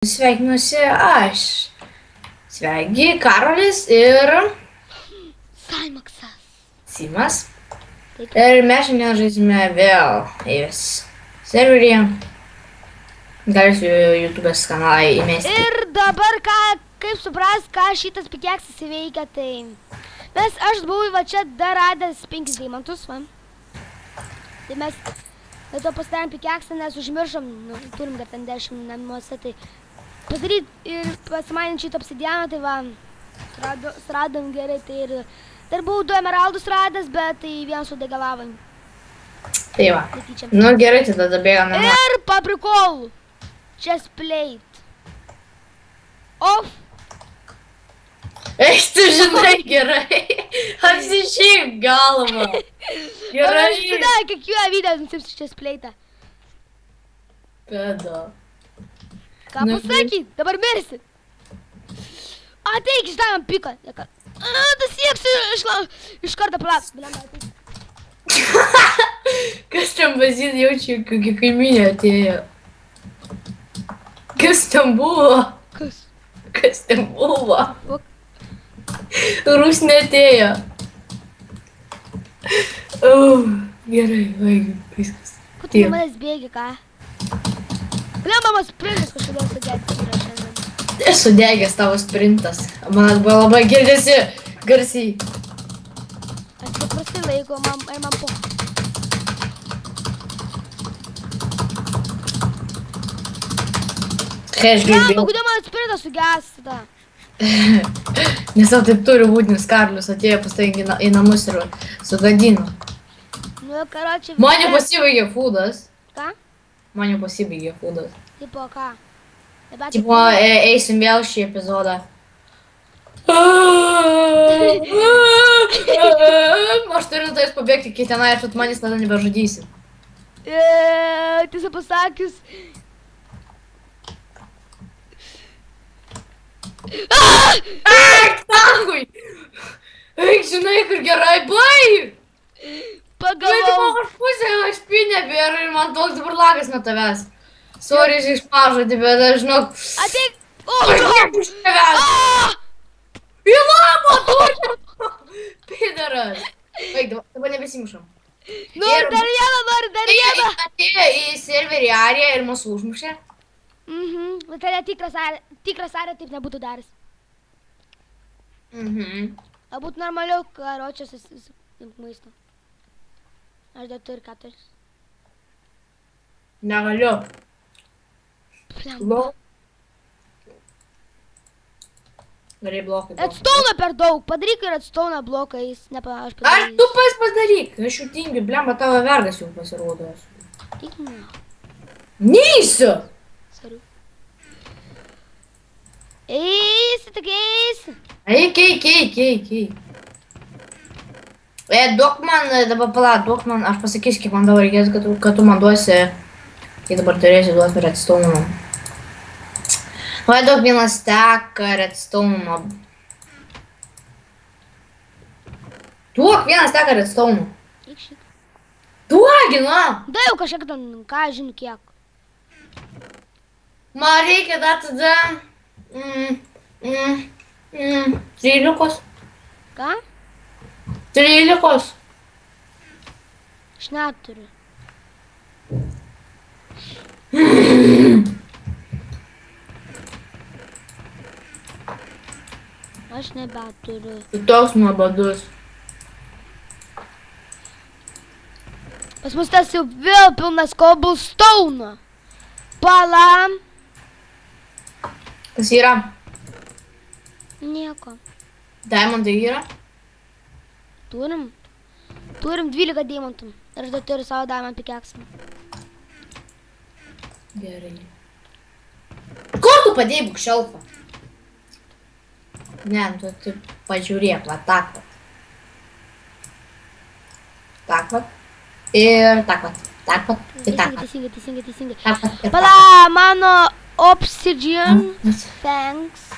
Sveikinuosi aš. Sveiki, Karolis ir Saimaksas. Simas. Ir mes šiandien žaisime vėl Eivės serverį. Galėsiu YouTube'ės kanalą įmesti. Ir dabar, kaip supras, ką šitas pikeksas įveikia, tai... Aš buvau va čia dar radęs 5 deimantus, va. Tai mes dėl to pasidarėm pikeksą, nes užmiršom, turim dar ten 10 namuose, tai... Pasidaryt ir pasimainint šitą obsidianą, tai va, suradom gerai, tai ir dar buvau 2 emeraldus radęs, bet tai vienas sudegė lavai. Tai va. Nu gerai, tada dabėgam namo. Ir paprikol! Chest plate. Off. Eik, tu žinai gerai. Apsišyk galvą. Gerai. Aš tada kiekvieną video nusipsiu chest plate. Pedo. Ką pasakyt? Dabar mirsi. Ateik, išdavim piką. Tas sieksiu iš karto plats. Kas ten bazit jaučia, kokia kaiminė atėjo? Kas ten buvo? Kas? Kas ten buvo? Rusnė atėjo. Gerai, vaigi, viskas. Ko tu nuo manęs bėgi, ką? Kodėl mano sprintas kažkodėl sudegęs yra šiandien? Esu degęs tavo sprintas. Man buvo labai girdėsi garsiai. Aš paprastai laiko, man po... Kai aš girdėjau. Kodėl mano sprintas sugęs tada? Nes tau taip turi būti, nes Karlius atėjo pas tai į namus ir sugadino. Nu, karočiui... Man jau pasibaigė foodas. Ką? Man jau pasibaigė foodas. Tipo ką? Tipo, eisim vėl šį epizodą. Aš turiu tais pabėgti iki tenai, aš manęs tada nebežudysi. Tiesą pasakius... Eik, tangui! Eik, žinai, kur gerai, baig! Pagalvau... Aš pusę HP nebėra ir man toks dabar lagas nuo tavęs. Sorry, iš mažodį, bet aš žinok... Ateik... Aš niek iš tavęs! Į lamą, tu! Pidaras! Baig, dabar nebesimušam. Noriu dar vieną! Atėjo į serverį Arija ir mūsų užmušė. Bet tai tikras Arija taip nebūtų daręs. A būtų normaliau, karočias įsimk maisto. Aš dar turiu 4. Negaliu. Plemba. Gerai, blokai. Redstone per daug. Padaryk ir redstone bloką, jis aš Ar padarysiu. tu padaryk? Aš jau tingiu, blemba, tavo vergas jau pasirodo. Tik ne. Neįsiu! Sariu. Eisi, tik eisi. Eik. Duok man, dabar palauk, duok man, aš pasakysiu, kiek man dabar reikės, kad tu man duosi, kai dabar turėsi duoti redstone. Vai duok vieną steką redstone. Duok vieną steką redstone. Eik šit. Duogi, na! Da jau kažkiek ten, ką žinau kiek. Man reikia dar tada... 13. Ką? 13. Aš neturiu. Aš nebeturiu. Tu toks nuobodus. Pas mus tas jau vėl pilnas cobblestone. Palam. Kas yra? Nieko. Diamondai yra? Turim 12 deimantų. Ir aš dar turiu savo diamond pikeksą. Gerai. Kur tu padėjai bukšelfą? Ne, tu pažiūrėk, va, tak vat. Tak vat. Ir tak vat. Tak vat. Ir tak vat. Teisingai. Tak vat. Ir Pala, mano obsidian. Thanks.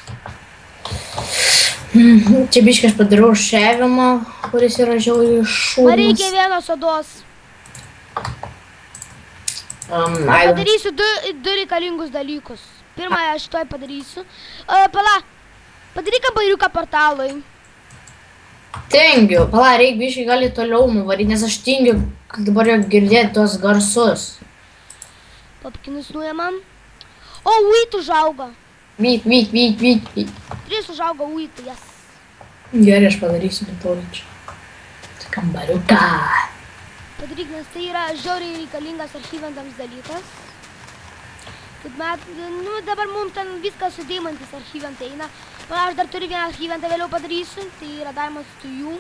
Čia biškai aš padariau rūšiavimą, kuris yra žiauriai šūdas. Man reikia vienos odos. Padarysiu du reikalingus dalykus. Pirmąją aš tuoj padarysiu. Pala, padaryk kambariuką portalui. Tingiu. Pala, reik biškai gali toliau nuvaryti, nes aš tingiu dabar jau girdėti tos garsus. Papkinus nuėmam. O, uit užaugo. Vyt. 3 užaugo uitai, jas. Gerai, aš padarysiu netoličią. Kambariuką. Padaryk, nes tai yra žiauriai reikalingas archyvantams dalykas. Kaip nu dabar mums ten viskas su deimantais archyvantai eina. Pala, aš dar turiu vieną archyvantą vėliau padarysiu. Tai yra Diamonds to You.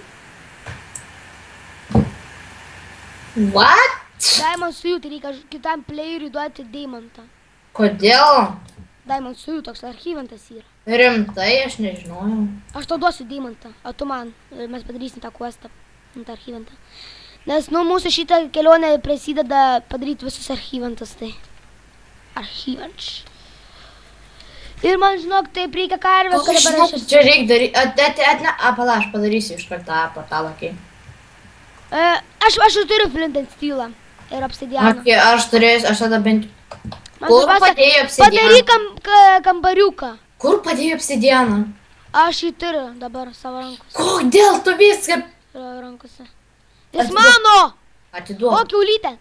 What? Diamonds to You, tai reikia kitam playeriui duoti deimantą. Kodėl? Diamonds to You toks archyvantas yra. Rimtai, aš nežinojau. Aš tau duosiu deimantą, o tu man. Ir mes padarysim tą questą, tą archyvantą. Nes, nu, mūsų šitą kelionę prasideda padaryti visus archyvantus, tai. Archyvanč. Ir man, žinok, taip reikia karvės, kad dabar aš esu. Čia reikia daryti, pala, aš padarysiu iš karto tą portalą, okei. Aš jau turiu Flint and Steelą ir obsidianą. Okei, aš turėsiu, aš tada bent... Man Kur svarbiausia, padėjai obsidianą? padaryk kambariuką. Kur padėjai obsidianą? Aš jį turiu dabar savo rankose. Kodėl tu viską... Rankose. Jis mano! Atiduok. O, kiaulytė.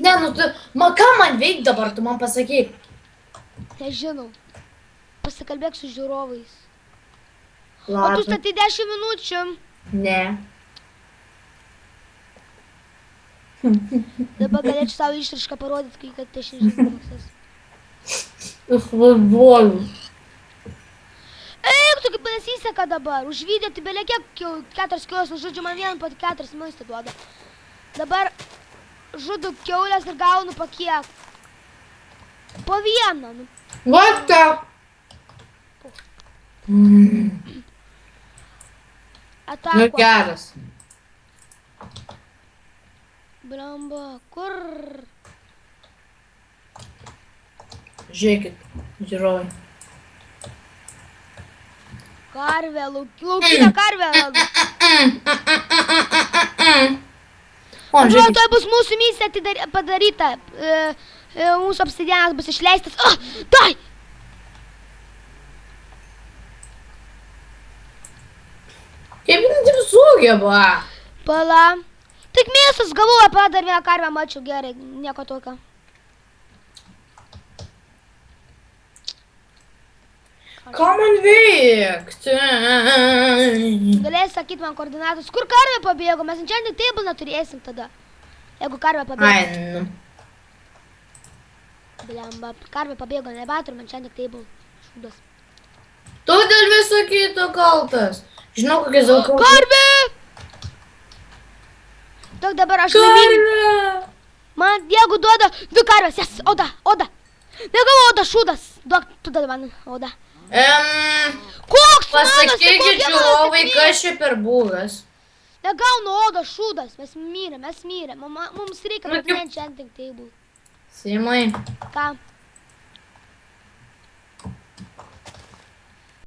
Ne, nu tu... Ką man veik dabar, tu man pasakyk. Nežinau. Pasikalbėk su žiūrovais. O tu Ladna. statai 10 minučių. Ne. Dabar galėčiau savo išraišką parodyti, kad tai šiandien. Užvažiuoju. Eik, tu kaip nesiseka dabar. Už video tai belia kiek 4 kiaules, žodžiu, man vieną pat 4 maistą duoda. Dabar žudu kiaulės ir gaunu po kiek. Po vieną. Nu. What the... Atako. Nu geras. Blemba, kur? Žiūrėkit, žiūrovai. Karvė, laukinė karvė. O, Atrodo, žiūrėkit. tai bus mūsų misija padaryta. Mūsų obsidianas bus išleistas. Tai! Kaip jin taip sugeba? Pala. Tik mėsas gavau, dar vieną karvę mačiau, gerai, nieko tokio. Ką man veikti? Galėjai sakyti man koordinatus. Kur karvė pabėgo? Mes enchanting table neturėsim tada. Jeigu karvė pabėgo. Ai, nu. Blemba, karvė pabėgo, nebaturim enchanting table. Šūdas. Tu dėl viso kito kaltas. Žinau, kokias daug kaltas. Karvė! Daug dabar aš laimingai. Karvė! Man jeigu duoda 2 karvės, jas, oda. Negavau oda, šūdas. Duok, tu tada man oda. Koks Pasakykit žiūrovai, kas čia per būgas. Negaunu odo, šūdas. Mes myrėm. Mums reikia Nu, patinti enchanting table. Simai, Ką?